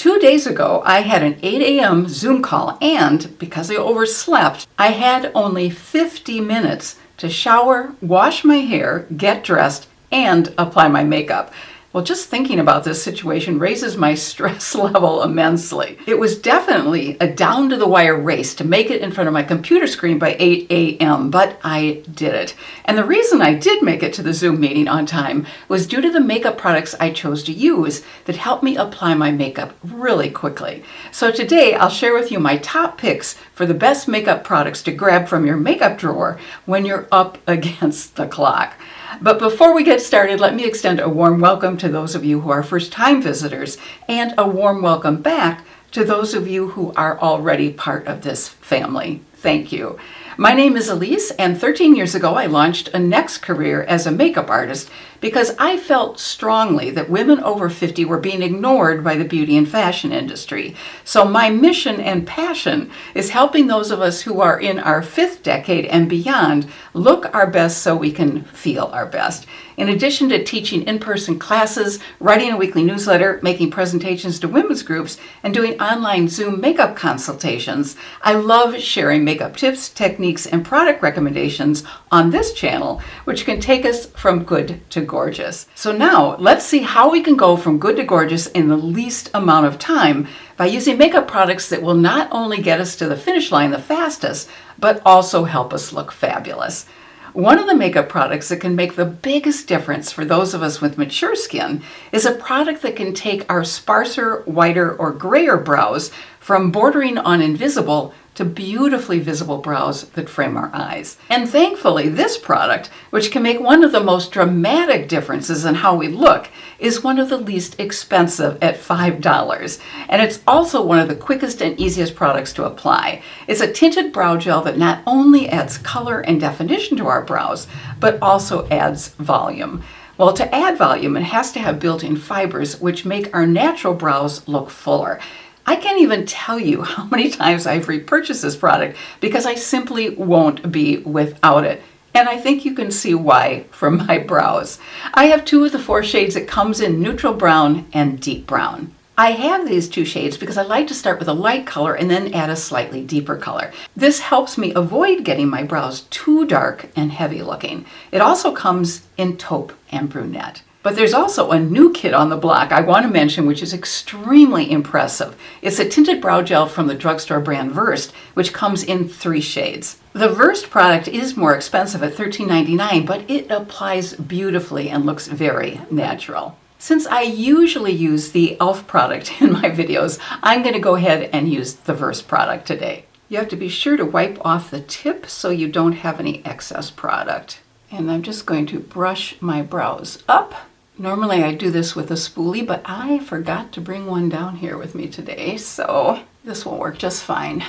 2 days ago, I had an 8 a.m. Zoom call, and because I overslept, I had only 50 minutes to shower, wash my hair, get dressed, and apply my makeup. Well, just thinking about this situation raises my stress level immensely. It was definitely a down-to-the-wire race to make it in front of my computer screen by 8 a.m., but I did it. And the reason I did make it to the Zoom meeting on time was due to the makeup products I chose to use that helped me apply my makeup really quickly. So today, I'll share with you my top picks for the best makeup products to grab from your makeup drawer when you're up against the clock. But before we get started, let me extend a warm welcome to those of you who are first-time visitors and a warm welcome back to those of you who are already part of this family. Thank you. My name is Elise, and 13 years ago I launched a next career as a makeup artist because I felt strongly that women over 50 were being ignored by the beauty and fashion industry. So my mission and passion is helping those of us who are in our 5th decade and beyond look our best so we can feel our best. In addition to teaching in-person classes, writing a weekly newsletter, making presentations to women's groups, and doing online Zoom makeup consultations, I love sharing makeup tips, techniques, and product recommendations on this channel, which can take us from good to gorgeous. So now, let's see how we can go from good to gorgeous in the least amount of time by using makeup products that will not only get us to the finish line the fastest, but also help us look fabulous. One of the makeup products that can make the biggest difference for those of us with mature skin is a product that can take our sparser, whiter, or grayer brows from bordering on invisible to beautifully visible brows that frame our eyes. And thankfully, this product, which can make one of the most dramatic differences in how we look, is one of the least expensive at $5. And it's also one of the quickest and easiest products to apply. It's a tinted brow gel that not only adds color and definition to our brows, but also adds volume. Well, to add volume, it has to have built-in fibers, which make our natural brows look fuller. I can't even tell you how many times I've repurchased this product because I simply won't be without it. And I think you can see why from my brows. I have 2 of the 4 shades. It comes in neutral brown and deep brown. I have these 2 shades because I like to start with a light color and then add a slightly deeper color. This helps me avoid getting my brows too dark and heavy looking. It also comes in taupe and brunette. But there's also a new kid on the block I want to mention, which is extremely impressive. It's a tinted brow gel from the drugstore brand Versed, which comes in 3 shades. The Versed product is more expensive at $13.99, but it applies beautifully and looks very natural. Since I usually use the e.l.f. product in my videos, I'm going to go ahead and use the Versed product today. You have to be sure to wipe off the tip so you don't have any excess product. And I'm just going to brush my brows up. Normally I do this with a spoolie, but I forgot to bring one down here with me today, so this will work just fine.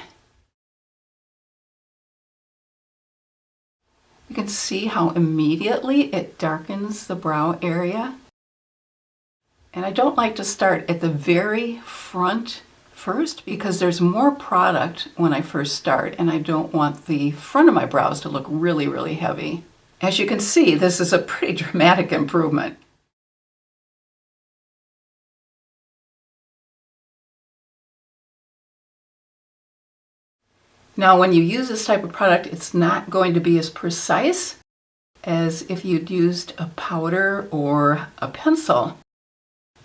You can see how immediately it darkens the brow area. And I don't like to start at the very front first because there's more product when I first start, and I don't want the front of my brows to look really, really heavy. As you can see, this is a pretty dramatic improvement. Now, when you use this type of product, it's not going to be as precise as if you'd used a powder or a pencil,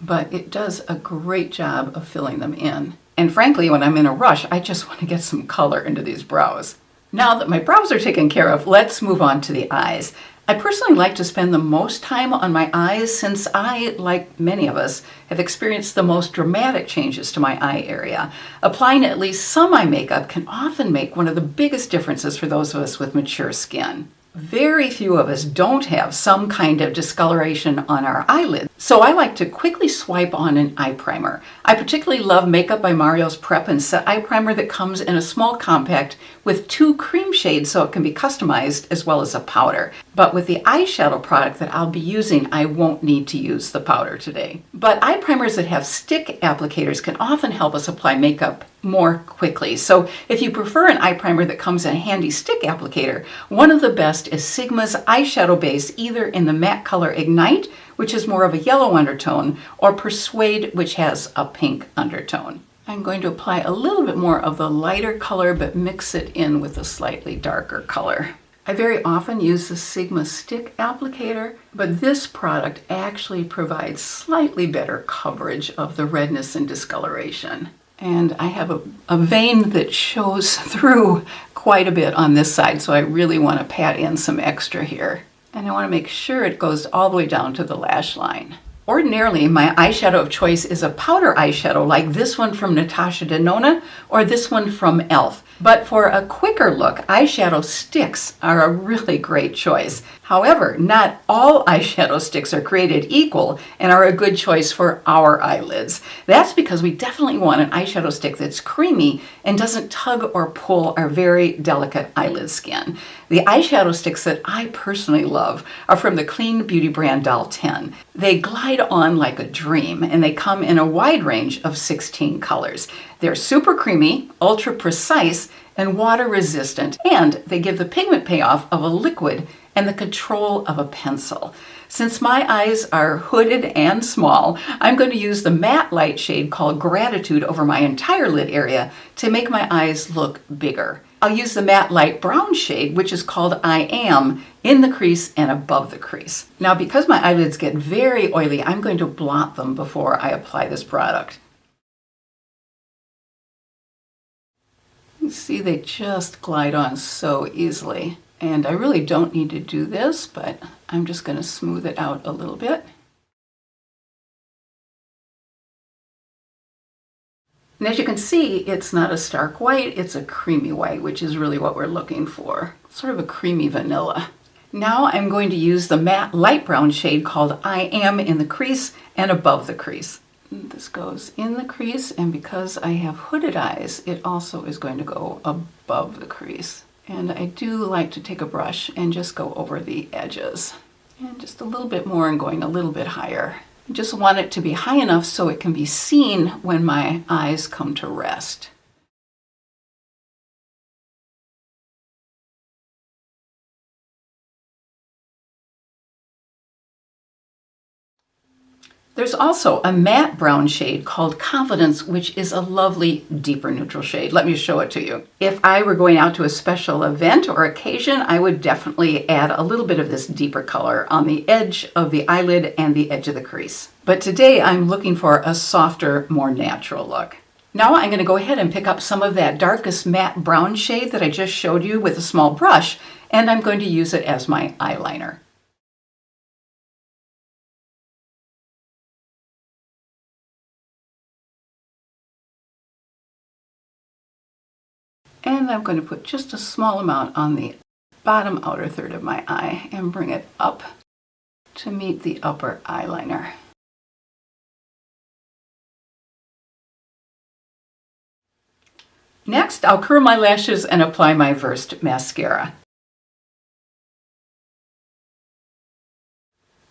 but it does a great job of filling them in. And frankly, when I'm in a rush, I just want to get some color into these brows. Now that my brows are taken care of, let's move on to the eyes. I personally like to spend the most time on my eyes since I, like many of us, have experienced the most dramatic changes to my eye area. Applying at least some eye makeup can often make one of the biggest differences for those of us with mature skin. Very few of us don't have some kind of discoloration on our eyelids, so I like to quickly swipe on an eye primer. I particularly love Makeup by Mario's Prep and Set Eye Primer that comes in a small compact with 2 cream shades so it can be customized as well as a powder. But with the eyeshadow product that I'll be using, I won't need to use the powder today. But eye primers that have stick applicators can often help us apply makeup more quickly. So if you prefer an eye primer that comes in a handy stick applicator, one of the best is Sigma's eyeshadow base, either in the matte color Ignite, which is more of a yellow undertone, or Persuade, which has a pink undertone. I'm going to apply a little bit more of the lighter color, but mix it in with a slightly darker color. I very often use the Sigma stick applicator, but this product actually provides slightly better coverage of the redness and discoloration. And I have a vein that shows through quite a bit on this side, so I really want to pat in some extra here. And I want to make sure it goes all the way down to the lash line. Ordinarily, my eyeshadow of choice is a powder eyeshadow like this one from Natasha Denona or this one from e.l.f. But for a quicker look, eyeshadow sticks are a really great choice. However, not all eyeshadow sticks are created equal and are a good choice for our eyelids. That's because we definitely want an eyeshadow stick that's creamy and doesn't tug or pull our very delicate eyelid skin. The eyeshadow sticks that I personally love are from the clean beauty brand Doll 10. They glide on like a dream, and they come in a wide range of 16 colors. They're super creamy, ultra precise, and water resistant, and they give the pigment payoff of a liquid and the control of a pencil. Since my eyes are hooded and small, I'm going to use the matte light shade called Gratitude over my entire lid area to make my eyes look bigger. I'll use the matte light brown shade, which is called I Am, in the crease and above the crease. Now, because my eyelids get very oily, I'm going to blot them before I apply this product. You see, they just glide on so easily. And I really don't need to do this, but I'm just going to smooth it out a little bit. And as you can see, it's not a stark white, it's a creamy white, which is really what we're looking for. Sort of a creamy vanilla. Now I'm going to use the matte light brown shade called I Am in the crease and above the crease. This goes in the crease, and because I have hooded eyes, it also is going to go above the crease. And I do like to take a brush and just go over the edges. And just a little bit more and going a little bit higher. I just want it to be high enough so it can be seen when my eyes come to rest. There's also a matte brown shade called Confidence, which is a lovely, deeper neutral shade. Let me show it to you. If I were going out to a special event or occasion, I would definitely add a little bit of this deeper color on the edge of the eyelid and the edge of the crease. But today I'm looking for a softer, more natural look. Now I'm going to go ahead and pick up some of that darkest matte brown shade that I just showed you with a small brush, and I'm going to use it as my eyeliner. And I'm going to put just a small amount on the bottom outer third of my eye and bring it up to meet the upper eyeliner. Next, I'll curl my lashes and apply my Versed mascara.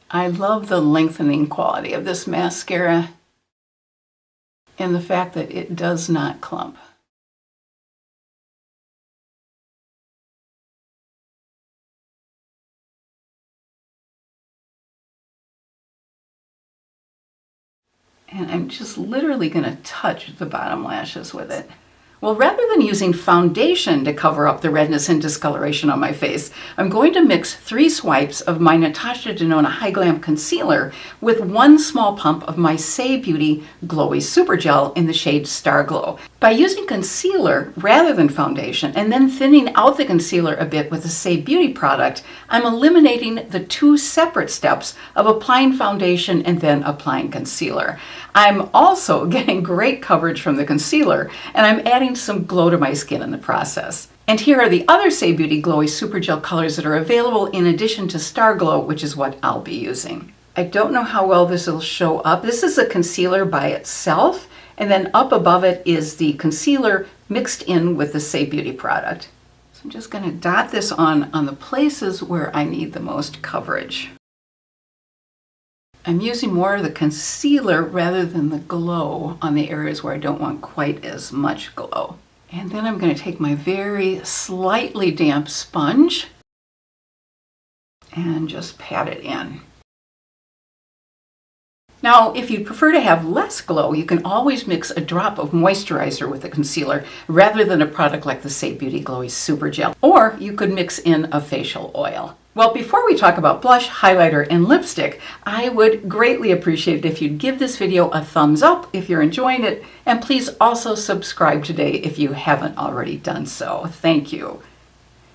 I love the lengthening quality of this mascara and the fact that it does not clump. And I'm just literally going to touch the bottom lashes with it. Well, rather than using foundation to cover up the redness and discoloration on my face, I'm going to mix 3 swipes of my Natasha Denona High Glam Concealer with 1 small pump of my Saie Beauty Glowy Super Gel in the shade Star Glow. By using concealer rather than foundation and then thinning out the concealer a bit with the Saie Beauty product, I'm eliminating the 2 separate steps of applying foundation and then applying concealer. I'm also getting great coverage from the concealer, and I'm adding some glow to my skin in the process. And here are the other Saie Beauty Glowy Super Gel colors that are available in addition to Star Glow, which is what I'll be using. I don't know how well this will show up. This is a concealer by itself, and then up above it is the concealer mixed in with the Saie Beauty product. So I'm just going to dot this on the places where I need the most coverage. I'm using more of the concealer rather than the glow on the areas where I don't want quite as much glow. And then I'm going to take my very slightly damp sponge and just pat it in. Now, if you'd prefer to have less glow, you can always mix a drop of moisturizer with a concealer rather than a product like the Safe Beauty Glowy Super Gel. Or you could mix in a facial oil. Well, before we talk about blush, highlighter, and lipstick, I would greatly appreciate it if you'd give this video a thumbs up if you're enjoying it, and please also subscribe today if you haven't already done so. Thank you.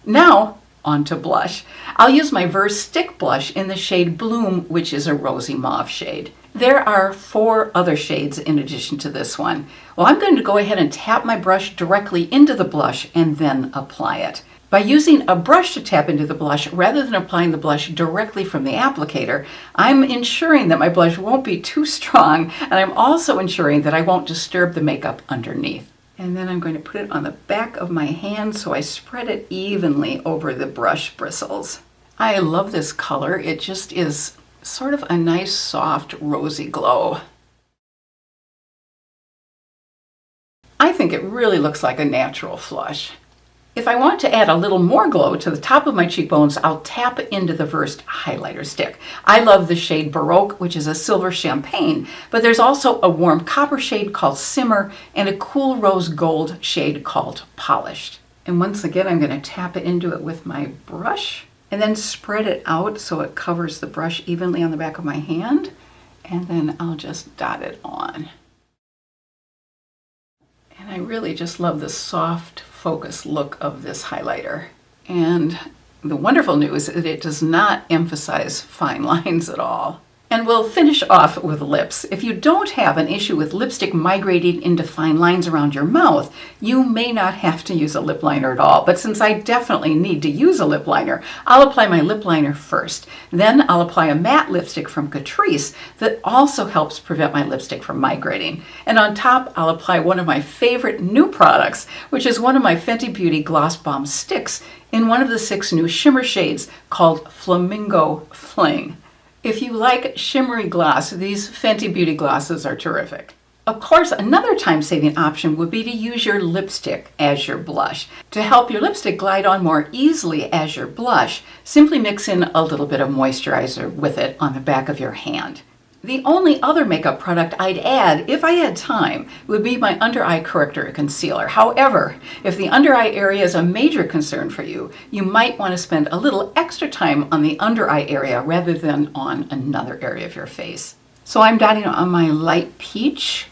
Now, on to blush. I'll use my Verse Stick Blush in the shade Bloom, which is a rosy mauve shade. There are 4 other shades in addition to this one. Well, I'm going to go ahead and tap my brush directly into the blush and then apply it. By using a brush to tap into the blush rather than applying the blush directly from the applicator, I'm ensuring that my blush won't be too strong, and I'm also ensuring that I won't disturb the makeup underneath. And then I'm going to put it on the back of my hand so I spread it evenly over the brush bristles. I love this color. It just is sort of a nice, soft, rosy glow. I think it really looks like a natural flush. If I want to add a little more glow to the top of my cheekbones, I'll tap into the Versed highlighter stick. I love the shade Baroque, which is a silver champagne, but there's also a warm copper shade called Simmer and a cool rose gold shade called Polished. And once again, I'm going to tap it into it with my brush and then spread it out so it covers the brush evenly on the back of my hand. And then I'll just dot it on. And I really just love the soft focus look of this highlighter. And the wonderful news is that it does not emphasize fine lines at all. And we'll finish off with lips. If you don't have an issue with lipstick migrating into fine lines around your mouth, you may not have to use a lip liner at all. But since I definitely need to use a lip liner, I'll apply my lip liner first. Then I'll apply a matte lipstick from Catrice that also helps prevent my lipstick from migrating. And on top, I'll apply one of my favorite new products, which is one of my Fenty Beauty Gloss Bomb sticks in one of the 6 new shimmer shades called Flamingo Fling. If you like shimmery gloss, these Fenty Beauty glosses are terrific. Of course, another time-saving option would be to use your lipstick as your blush. To help your lipstick glide on more easily as your blush, simply mix in a little bit of moisturizer with it on the back of your hand. The only other makeup product I'd add, if I had time, would be my under eye corrector concealer. However, if the under eye area is a major concern for you, you might want to spend a little extra time on the under eye area rather than on another area of your face. So I'm dotting on my light peach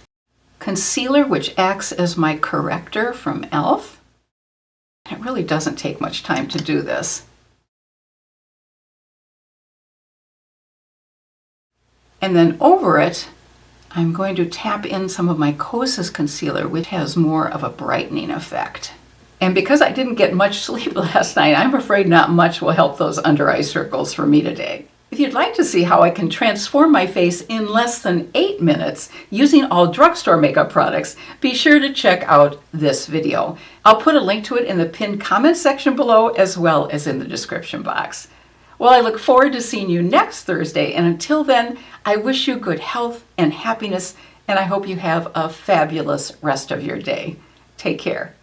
concealer, which acts as my corrector from e.l.f. It really doesn't take much time to do this. And then over it, I'm going to tap in some of my Kosas concealer, which has more of a brightening effect. And because I didn't get much sleep last night, I'm afraid not much will help those under eye circles for me today. If you'd like to see how I can transform my face in less than 8 minutes using all drugstore makeup products, be sure to check out this video. I'll put a link to it in the pinned comment section below as well as in the description box. Well, I look forward to seeing you next Thursday, and until then, I wish you good health and happiness, and I hope you have a fabulous rest of your day. Take care.